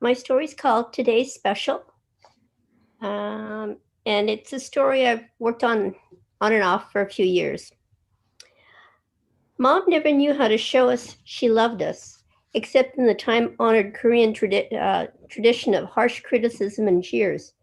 My story's called Today's Special, um, and it's a story I've worked on and off for a few years. Mom never knew how to show us she loved us, except in the time-honored Korean tradition of harsh criticism and jeers.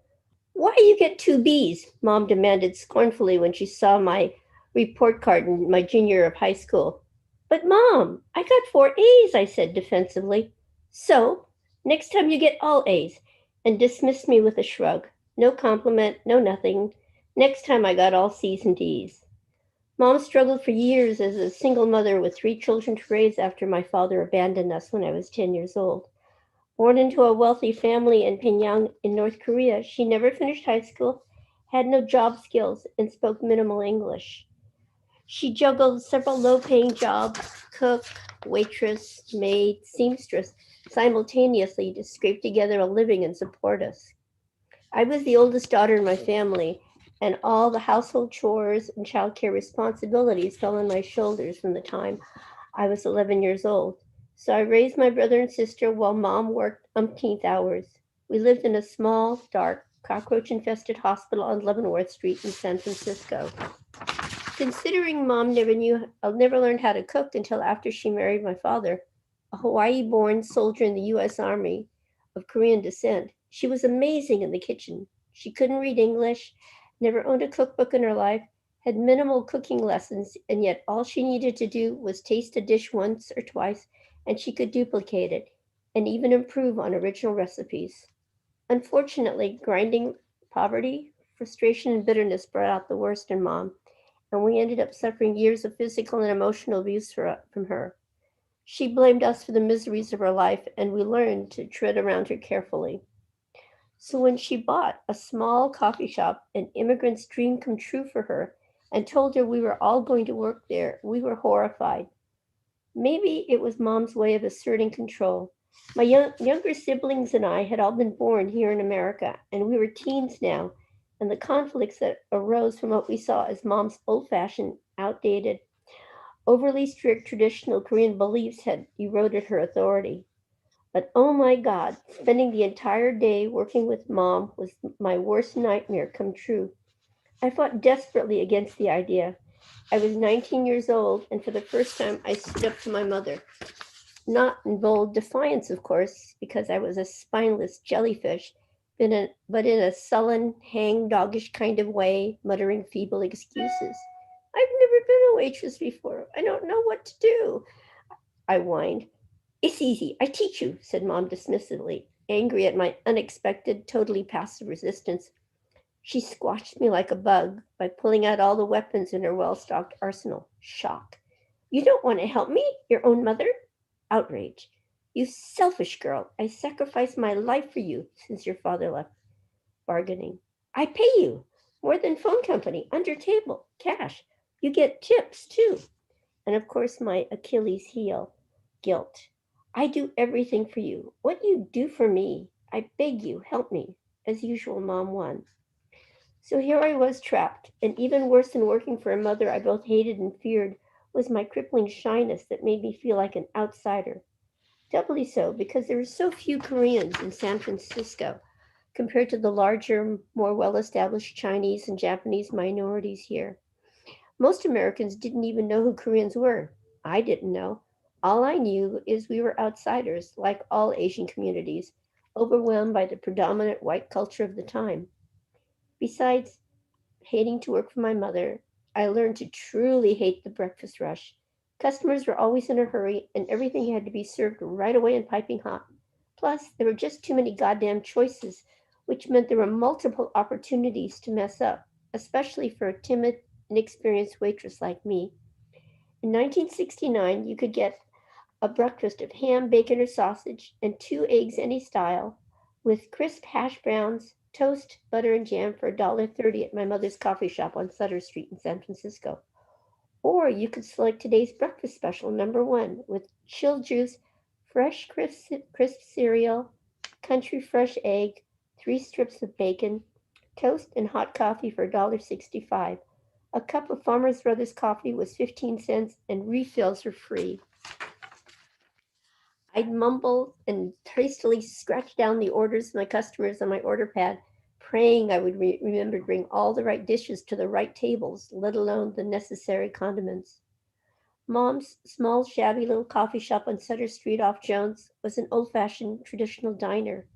Why you get two B's? Mom demanded scornfully when she saw my report card in my junior year of high school. But Mom, I got four A's, I said defensively. So, next time you get all A's, and dismissed me with a shrug. No compliment, no nothing. Next time I got all C's and D's. Mom struggled for years as a single mother with three children to raise after my father abandoned us when I was 10 years old. Born into a wealthy family in Pyongyang in North Korea, she never finished high school, had no job skills, and spoke minimal English. She juggled several low paying jobs cook, waitress, maid, seamstress simultaneously to scrape together a living and support us. I was the oldest daughter in my family, and all the household chores and childcare responsibilities fell on my shoulders from the time I was 11 years old. So I raised my brother and sister while mom worked umpteenth hours. We lived in a small, dark, cockroach infested hospital on Leavenworth Street in San Francisco. Considering mom never learned how to cook until after she married my father, a Hawaii born soldier in the U.S. Army of Korean descent, she was amazing in the kitchen. She couldn't read English, never owned a cookbook in her life, had minimal cooking lessons, and yet all she needed to do was taste a dish once or twice, and she could duplicate it and even improve on original recipes. Unfortunately, grinding poverty, frustration, and bitterness brought out the worst in mom, and we ended up suffering years of physical and emotional abuse from her. She blamed us for the miseries of her life, and we learned to tread around her carefully. So when she bought a small coffee shop, an immigrant's dream come true for her, and told her we were all going to work there, we were horrified. Maybe it was mom's way of asserting control. My younger siblings and I had all been born here in America, and we were teens now, and the conflicts that arose from what we saw as mom's old fashioned, outdated, overly strict traditional Korean beliefs had eroded her authority. But oh my God, spending the entire day working with mom was my worst nightmare come true. I fought desperately against the idea. I was 19 years old, and for the first time, I stood up to my mother. Not in bold defiance, of course, because I was a spineless jellyfish, but in a sullen, hang-doggish kind of way, muttering feeble excuses. I've never been a waitress before. I don't know what to do, I whined. It's easy. I teach you, said Mom dismissively, angry at my unexpected, totally passive resistance. She squashed me like a bug by pulling out all the weapons in her well stocked arsenal. Shock. You don't want to help me, your own mother? Outrage. You selfish girl. I sacrificed my life for you since your father left. Bargaining. I pay you. More than phone company, under table, cash. You get tips too. And of course, my Achilles heel, guilt. I do everything for you. What you do for me, I beg you, help me. As usual, Mom won. So here I was trapped, and even worse than working for a mother I both hated and feared was my crippling shyness that made me feel like an outsider. Doubly so because there were so few Koreans in San Francisco compared to the larger, more well established Chinese and Japanese minorities here. Most Americans didn't even know who Koreans were. I didn't know. All I knew is we were outsiders, like all Asian communities, overwhelmed by the predominant white culture of the time. Besides hating to work for my mother, I learned to truly hate the breakfast rush. Customers were always in a hurry, and everything had to be served right away and piping hot. Plus, there were just too many goddamn choices, which meant there were multiple opportunities to mess up, especially for a timid, inexperienced waitress like me. In 1969, you could get a breakfast of ham, bacon, or sausage, and two eggs any style, with crisp hash browns, toast, butter, and jam for $1.30 at my mother's coffee shop on Sutter Street in San Francisco. Or you could select today's breakfast special, number one, with chilled juice, fresh crisp cereal, country fresh egg, three strips of bacon, toast, and hot coffee for $1.65. A cup of Farmer's Brothers coffee was 15 cents, and refills were free. I'd mumble and hastily scratch down the orders of my customers on my order pad, praying I would remember to bring all the right dishes to the right tables, let alone the necessary condiments. Mom's small, shabby little coffee shop on Sutter Street off Jones was an old fashioned traditional diner.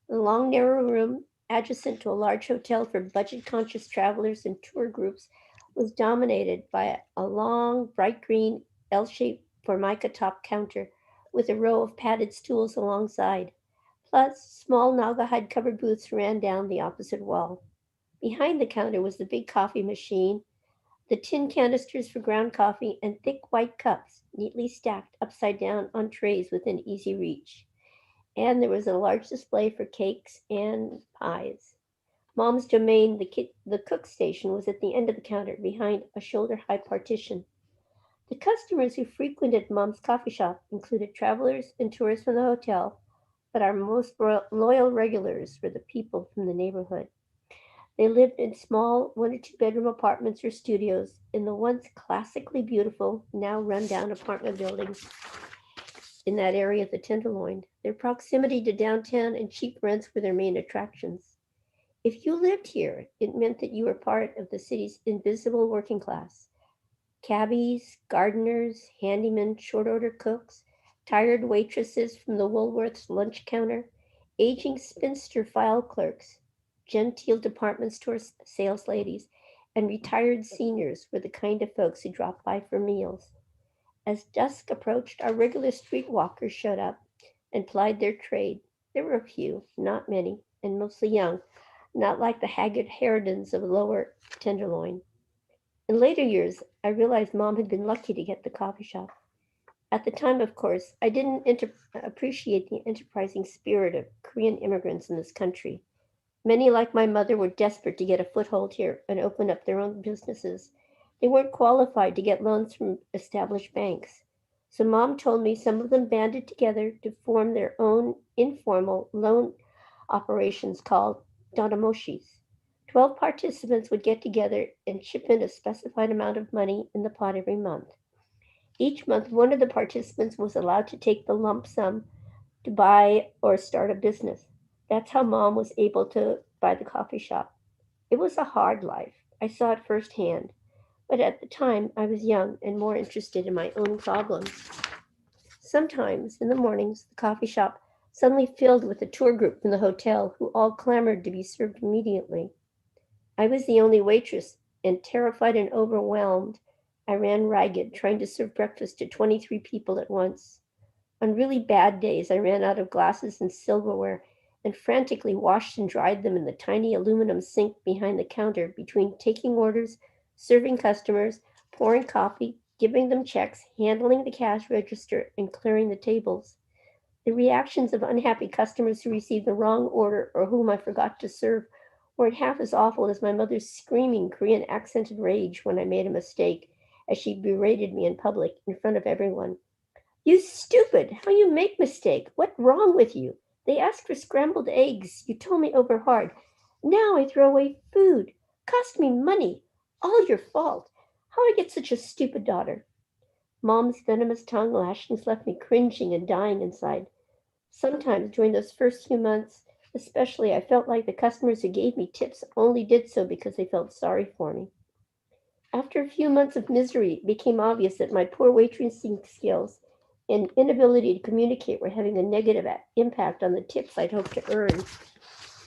The long, narrow room, adjacent to a large hotel for budget conscious travelers and tour groups, was dominated by a long, bright green, L shaped formica top counter with a row of padded stools alongside. Plus, small Naugahyde covered booths ran down the opposite wall. Behind the counter was the big coffee machine, the tin canisters for ground coffee, and thick white cups neatly stacked upside down on trays within easy reach. And there was a large display for cakes and pies. Mom's domain, the cook station, was at the end of the counter behind a shoulder high partition. The customers who frequented Mom's coffee shop included travelers and tourists from the hotel, but our most loyal regulars were the people from the neighborhood. They lived in small one or two bedroom apartments or studios in the once classically beautiful, now run down apartment buildings in that area of the Tenderloin. Their proximity to downtown and cheap rents were their main attractions. If you lived here, it meant that you were part of the city's invisible working class. Cabbies, gardeners, handymen, short order cooks, tired waitresses from the Woolworths lunch counter, aging spinster file clerks, genteel department store sales ladies, and retired seniors were the kind of folks who dropped by for meals. As dusk approached, our regular street walkers showed up and plied their trade. There were a few, not many, and mostly young, not like the haggard harridans of lower Tenderloin. In later years, I realized Mom had been lucky to get the coffee shop. At the time, of course, I didn't appreciate the enterprising spirit of Korean immigrants in this country. Many, like my mother, were desperate to get a foothold here and open up their own businesses. They weren't qualified to get loans from established banks. So Mom told me some of them banded together to form their own informal loan operations called donamoshis. 12 participants would get together and chip in a specified amount of money in the pot every month. Each month, one of the participants was allowed to take the lump sum to buy or start a business. That's how Mom was able to buy the coffee shop. It was a hard life. I saw it firsthand. But at the time, I was young and more interested in my own problems. Sometimes, in the mornings, the coffee shop suddenly filled with a tour group from the hotel who all clamored to be served immediately. I was the only waitress, and terrified and overwhelmed, I ran ragged, trying to serve breakfast to 23 people at once. On really bad days, I ran out of glasses and silverware and frantically washed and dried them in the tiny aluminum sink behind the counter between taking orders, serving customers, pouring coffee, giving them checks, handling the cash register, and clearing the tables. The reactions of unhappy customers who received the wrong order or whom I forgot to serve weren't half as awful as my mother's screaming Korean accented rage when I made a mistake, as she berated me in public in front of everyone. You stupid! How you make mistake? What wrong with you? They asked for scrambled eggs. You told me over hard. Now I throw away food. Cost me money. All your fault. How I get such a stupid daughter? Mom's venomous tongue lashings left me cringing and dying inside. Sometimes during those first few months, especially, I felt like the customers who gave me tips only did so because they felt sorry for me. After a few months of misery, it became obvious that my poor waitressing skills and inability to communicate were having a negative impact on the tips I'd hoped to earn.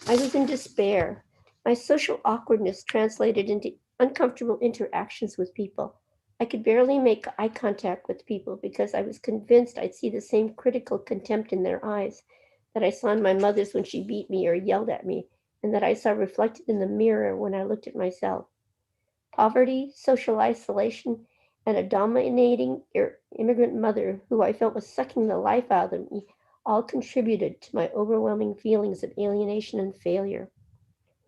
I was in despair. My social awkwardness translated into uncomfortable interactions with people. I could barely make eye contact with people because I was convinced I'd see the same critical contempt in their eyes that I saw in my mother's when she beat me or yelled at me, and that I saw reflected in the mirror when I looked at myself. Poverty, social isolation, and a dominating immigrant mother who I felt was sucking the life out of me all contributed to my overwhelming feelings of alienation and failure.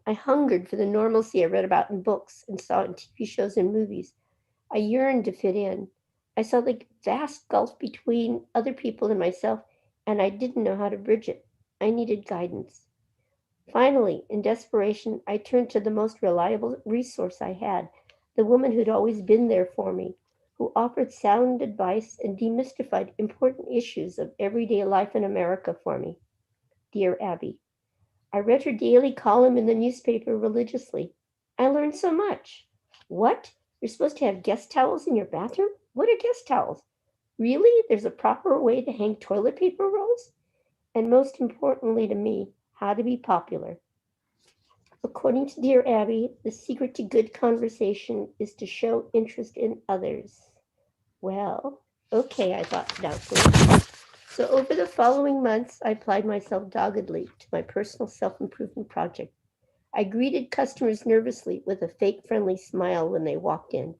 I hungered for the normalcy I read about in books and saw in TV shows and movies. I yearned to fit in. I saw the vast gulf between other people and myself, and I didn't know how to bridge it. I needed guidance. Finally, in desperation, I turned to the most reliable resource I had, the woman who'd always been there for me. who offered sound advice and demystified important issues of everyday life in America for me. Dear Abby, I read her daily column in the newspaper religiously. I learned so much. What? You're supposed to have guest towels in your bathroom? What are guest towels? Really? There's a proper way to hang toilet paper rolls? And most importantly to me, how to be popular. According to Dear Abby, the secret to good conversation is to show interest in others. Well, okay, I thought doubtfully. So over the following months, I applied myself doggedly to my personal self-improvement project. I greeted customers nervously with a fake friendly smile when they walked in.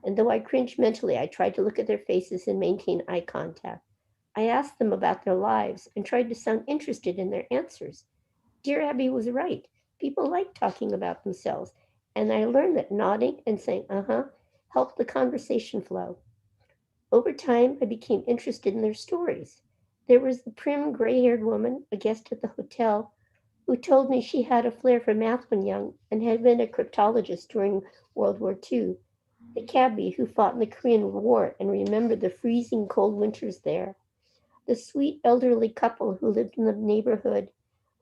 And though I cringed mentally, I tried to look at their faces and maintain eye contact. I asked them about their lives and tried to sound interested in their answers. Dear Abby was right. People like talking about themselves, and I learned that nodding and saying helped the conversation flow. Over time, I became interested in their stories. There was the prim, gray haired woman, a guest at the hotel, who told me she had a flair for math when young and had been a cryptologist during World War II. The cabbie who fought in the Korean War and remembered the freezing cold winters there. The sweet elderly couple who lived in the neighborhood,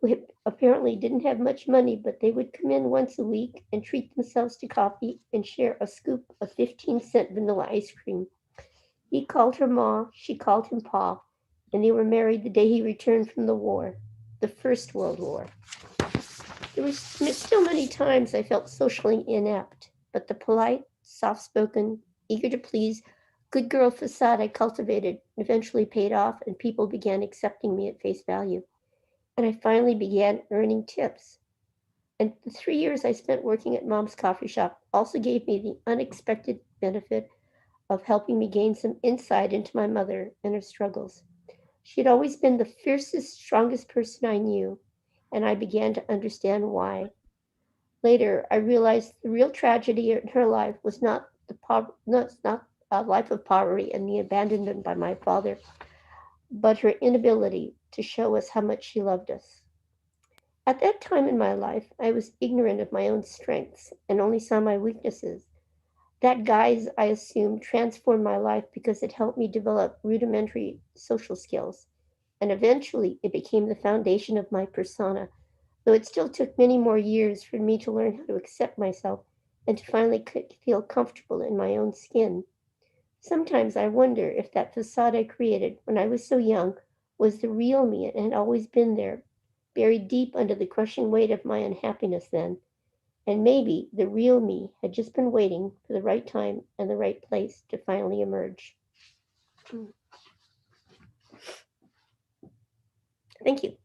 who apparently didn't have much money, but they would come in once a week and treat themselves to coffee and share a scoop of 15-cent vanilla ice cream. He called her Ma, she called him Pa, and they were married the day he returned from the war, the First World War. There were still many times I felt socially inept, but the polite, soft spoken, eager to please, good girl facade I cultivated eventually paid off, and people began accepting me at face value. And I finally began earning tips. And the 3 years I spent working at Mom's coffee shop also gave me the unexpected benefit of helping me gain some insight into my mother and her struggles. She had always been the fiercest, strongest person I knew, and I began to understand why. Later, I realized the real tragedy in her life was not a life of poverty and the abandonment by my father, but her inability to show us how much she loved us. At that time in my life, I was ignorant of my own strengths and only saw my weaknesses. That guise, I assumed, transformed my life because it helped me develop rudimentary social skills, and eventually it became the foundation of my persona, though it still took many more years for me to learn how to accept myself and to finally feel comfortable in my own skin. Sometimes I wonder if that facade I created when I was so young was the real me and had always been there, buried deep under the crushing weight of my unhappiness then. And maybe the real me had just been waiting for the right time and the right place to finally emerge. Thank you.